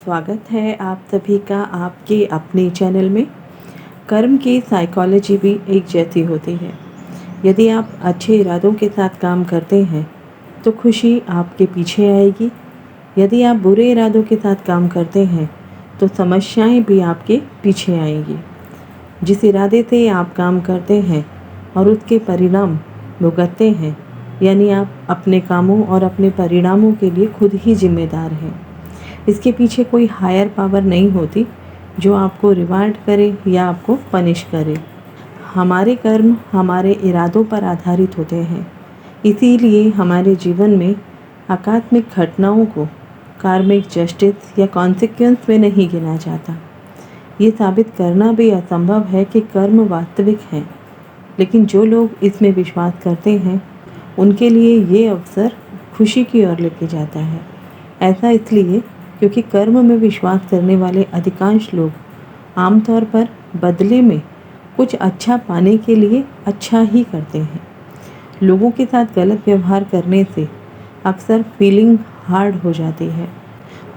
स्वागत है आप सभी का आपके अपने चैनल में। कर्म की साइकोलॉजी भी एक जैसी होती है। यदि आप अच्छे इरादों के साथ काम करते हैं तो खुशी आपके पीछे आएगी। यदि आप बुरे इरादों के साथ काम करते हैं तो समस्याएं भी आपके पीछे आएंगी। जिस इरादे से आप काम करते हैं और उसके परिणाम भुगतते हैं, यानी आप अपने कामों और अपने परिणामों के लिए खुद ही जिम्मेदार हैं। इसके पीछे कोई हायर पावर नहीं होती जो आपको रिवार्ड करे या आपको पनिश करे। हमारे कर्म हमारे इरादों पर आधारित होते हैं। इसीलिए हमारे जीवन में आकस्मिक घटनाओं को कार्मिक जस्टिस या कॉन्सिक्वेंस में नहीं गिना जाता। ये साबित करना भी असंभव है कि कर्म वास्तविक है, लेकिन जो लोग इसमें विश्वास करते हैं उनके लिए ये अवसर खुशी की ओर लेके जाता है। ऐसा इसलिए क्योंकि कर्म में विश्वास करने वाले अधिकांश लोग आमतौर पर बदले में कुछ अच्छा पाने के लिए अच्छा ही करते हैं। लोगों के साथ गलत व्यवहार करने से अक्सर फीलिंग हार्ड हो जाती है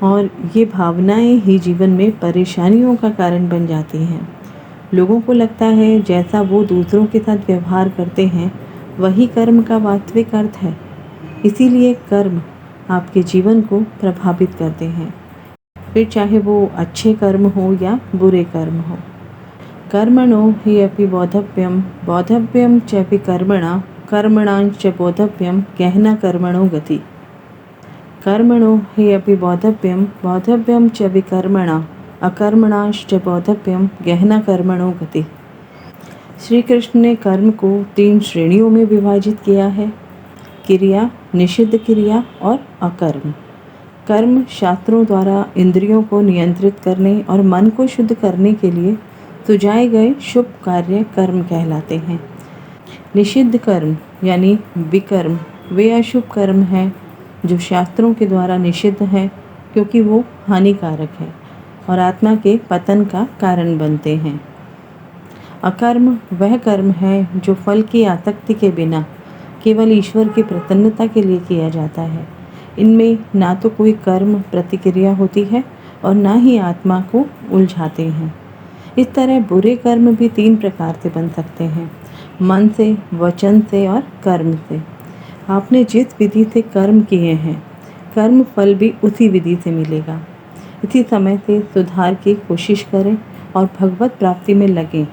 और ये भावनाएं ही जीवन में परेशानियों का कारण बन जाती हैं। लोगों को लगता है जैसा वो दूसरों के साथ व्यवहार करते हैं वही कर्म का वास्तविक अर्थ है। इसीलिए कर्म आपके जीवन को प्रभावित करते हैं, फिर चाहे वो अच्छे कर्म हो या बुरे कर्म हो। कर्मणो हि अपि बोद्धव्यम बोद्धव्यम च कर्मणा कर्मणांच बोद्धव्यम गहना कर्मणो गति। कर्मणो हि अपि बोद्धव्यम बोद्धव्यम च कर्मणा अकर्मणांच बोद्धव्यम गहना कर्मणो गति। श्री कृष्ण ने कर्म को 3 श्रेणियों में विभाजित किया है: क्रिया, निषिद्ध क्रिया और अकर्म। कर्म शास्त्रों द्वारा इंद्रियों को नियंत्रित करने और मन को शुद्ध करने के लिए सुझाए गए शुभ कार्य कर्म कहलाते हैं। निषिद्ध कर्म यानी विकर्म वे अशुभ कर्म हैं जो शास्त्रों के द्वारा निषिद्ध हैं, क्योंकि वो हानिकारक है और आत्मा के पतन का कारण बनते हैं। अकर्म वह कर्म है जो फल की आसक्ति के बिना केवल ईश्वर की प्रसन्नता के लिए किया जाता है। इनमें ना तो कोई कर्म प्रतिक्रिया होती है और ना ही आत्मा को उलझाते हैं। इस तरह बुरे कर्म भी 3 प्रकार से बन सकते हैं: मन से, वचन से और कर्म से। आपने जिस विधि से कर्म किए हैं, कर्म फल भी उसी विधि से मिलेगा। इसी समय से सुधार की कोशिश करें और भगवत प्राप्ति में लगें।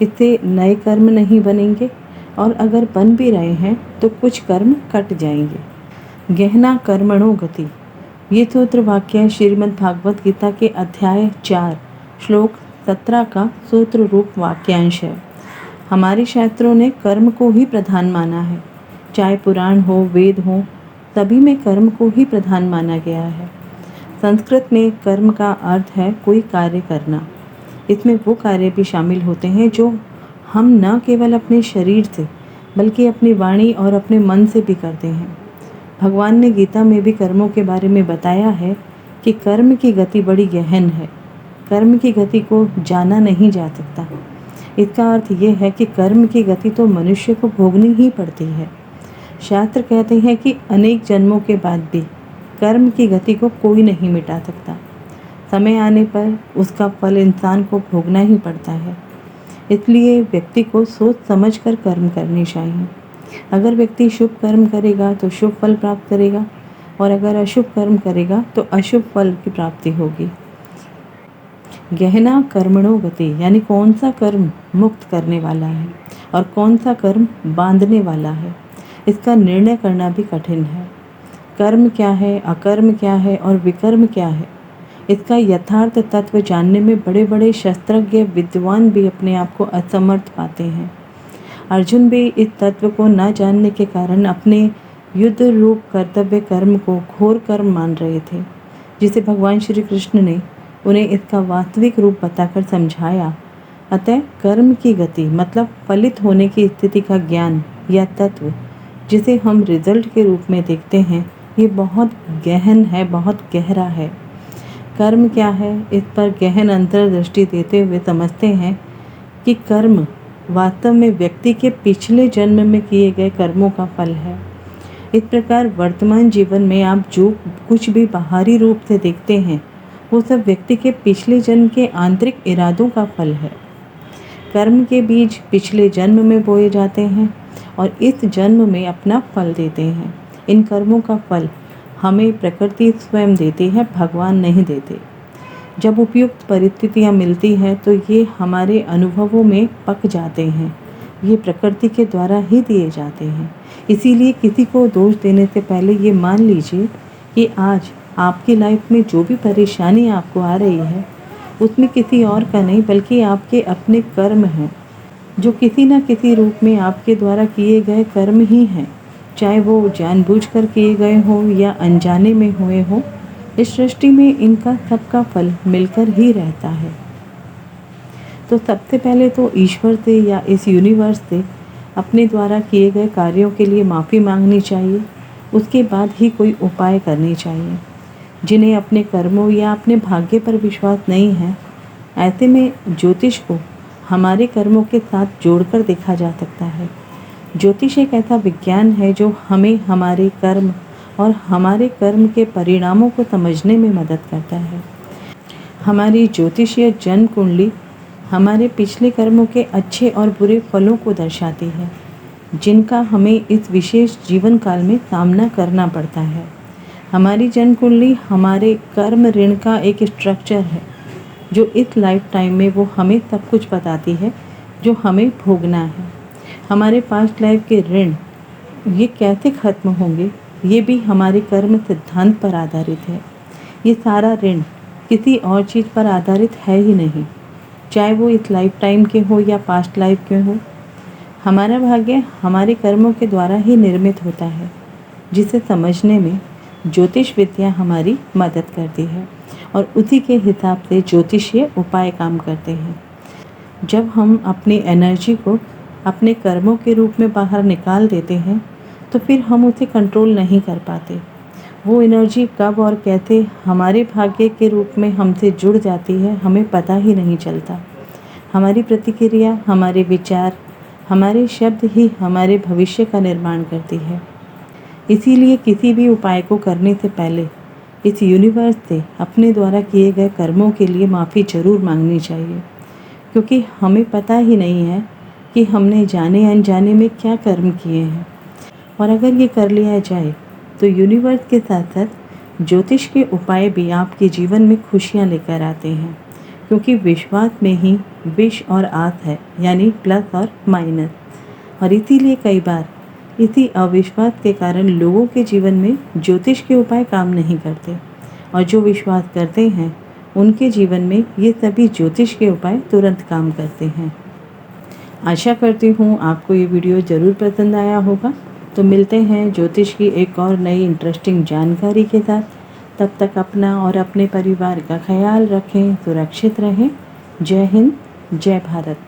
इससे नए कर्म नहीं बनेंगे और अगर बन भी रहे हैं तो कुछ कर्म कट जाएंगे। गहना कर्मणो गति, ये सूत्र वाक्य श्रीमद् भागवत गीता के अध्याय 4 श्लोक 17 का सूत्र रूप वाक्यांश है। हमारे शास्त्रों ने कर्म को ही प्रधान माना है। चाहे पुराण हो, वेद हो, सभी में कर्म को ही प्रधान माना गया है। संस्कृत में कर्म का अर्थ है कोई कार्य करना। इसमें वो कार्य भी शामिल होते हैं जो हम न केवल अपने शरीर से बल्कि अपनी वाणी और अपने मन से भी करते हैं। भगवान ने गीता में भी कर्मों के बारे में बताया है कि कर्म की गति बड़ी गहन है। कर्म की गति को जाना नहीं जा सकता। इसका अर्थ ये है कि कर्म की गति तो मनुष्य को भोगनी ही पड़ती है। शास्त्र कहते हैं कि अनेक जन्मों के बाद भी कर्म की गति को कोई नहीं मिटा सकता। समय आने पर उसका फल इंसान को भोगना ही पड़ता है। इसलिए व्यक्ति को सोच समझकर कर्म करनी चाहिए। अगर व्यक्ति शुभ कर्म करेगा तो शुभ फल प्राप्त करेगा और अगर अशुभ कर्म करेगा तो अशुभ फल की प्राप्ति होगी। गहना कर्मणो गति यानी कौन सा कर्म मुक्त करने वाला है और कौन सा कर्म बांधने वाला है, इसका निर्णय करना भी कठिन है। कर्म क्या है, अकर्म क्या है और विकर्म क्या है, इसका यथार्थ तत्व जानने में बड़े बड़े शस्त्रज्ञ विद्वान भी अपने आप को असमर्थ पाते हैं। अर्जुन भी इस तत्व को न जानने के कारण अपने युद्ध रूप कर्तव्य कर्म को घोर कर्म मान रहे थे, जिसे भगवान श्री कृष्ण ने उन्हें इसका वास्तविक रूप बताकर समझाया। अतः कर्म की गति मतलब फलित होने की स्थिति का ज्ञान या तत्व, जिसे हम रिजल्ट के रूप में देखते हैं, ये बहुत गहन है, बहुत गहरा है। कर्म क्या है, इस पर गहन अंतर्दृष्टि देते हुए समझते हैं कि कर्म वास्तव में व्यक्ति के पिछले जन्म में किए गए कर्मों का फल है। इस प्रकार वर्तमान जीवन में आप जो कुछ भी बाहरी रूप से देखते हैं वो सब व्यक्ति के पिछले जन्म के आंतरिक इरादों का फल है। कर्म के बीज पिछले जन्म में बोए जाते हैं और इस जन्म में अपना फल देते हैं। इन कर्मों का फल हमें प्रकृति स्वयं देती है, भगवान नहीं देते। जब उपयुक्त परिस्थितियाँ मिलती हैं तो ये हमारे अनुभवों में पक जाते हैं। ये प्रकृति के द्वारा ही दिए जाते हैं। इसीलिए किसी को दोष देने से पहले ये मान लीजिए कि आज आपकी लाइफ में जो भी परेशानी आपको आ रही है उसमें किसी और का नहीं बल्कि आपके अपने कर्म हैं, जो किसी न किसी रूप में आपके द्वारा किए गए कर्म ही हैं। चाहे वो जानबूझकर किए गए हों या अनजाने में हुए हों, इस सृष्टि में इनका सबका फल मिलकर ही रहता है। तो सबसे पहले तो ईश्वर से या इस यूनिवर्स से अपने द्वारा किए गए कार्यों के लिए माफ़ी मांगनी चाहिए। उसके बाद ही कोई उपाय करनी चाहिए। जिन्हें अपने कर्मों या अपने भाग्य पर विश्वास नहीं है, ऐसे में ज्योतिष को हमारे कर्मों के साथ जोड़कर देखा जा सकता है। ज्योतिष एक ऐसा विज्ञान है जो हमें हमारे कर्म और हमारे कर्म के परिणामों को समझने में मदद करता है। हमारी ज्योतिषीय जन्म कुंडली हमारे पिछले कर्मों के अच्छे और बुरे फलों को दर्शाती है, जिनका हमें इस विशेष जीवन काल में सामना करना पड़ता है। हमारी जन्म कुंडली हमारे कर्म ऋण का एक स्ट्रक्चर है, जो इस लाइफ टाइम में वो हमें सब कुछ बताती है जो हमें भोगना है। हमारे पास्ट लाइफ के ऋण ये कैसे खत्म होंगे, ये भी हमारे कर्म सिद्धांत पर आधारित है। ये सारा ऋण किसी और चीज़ पर आधारित है ही नहीं, चाहे वो इस लाइफ टाइम के हो या पास्ट लाइफ के हो। हमारा भाग्य हमारे कर्मों के द्वारा ही निर्मित होता है, जिसे समझने में ज्योतिष विद्या हमारी मदद करती है और उसी के हिसाब से ज्योतिषीय उपाय काम करते हैं। जब हम अपनी एनर्जी को अपने कर्मों के रूप में बाहर निकाल देते हैं तो फिर हम उसे कंट्रोल नहीं कर पाते। वो एनर्जी कब और कैसे हमारे भाग्य के रूप में हमसे जुड़ जाती है, हमें पता ही नहीं चलता। हमारी प्रतिक्रिया, हमारे विचार, हमारे शब्द ही हमारे भविष्य का निर्माण करती है। इसीलिए किसी भी उपाय को करने से पहले इस यूनिवर्स से अपने द्वारा किए गए कर्मों के लिए माफ़ी ज़रूर मांगनी चाहिए, क्योंकि हमें पता ही नहीं है कि हमने जाने अनजाने में क्या कर्म किए हैं। और अगर ये कर लिया जाए तो यूनिवर्स के साथ साथ ज्योतिष के उपाय भी आपके जीवन में खुशियाँ लेकर आते हैं, क्योंकि विश्वास में ही विश और आस है, यानी प्लस और माइनस। और इसीलिए कई बार इसी अविश्वास के कारण लोगों के जीवन में ज्योतिष के उपाय काम नहीं करते, और जो विश्वास करते हैं उनके जीवन में ये सभी ज्योतिष के उपाय तुरंत काम करते हैं। आशा करती हूँ आपको ये वीडियो ज़रूर पसंद आया होगा। तो मिलते हैं ज्योतिष की एक और नई इंटरेस्टिंग जानकारी के साथ। तब तक अपना और अपने परिवार का ख्याल रखें, सुरक्षित रहें। जय हिंद, जय भारत।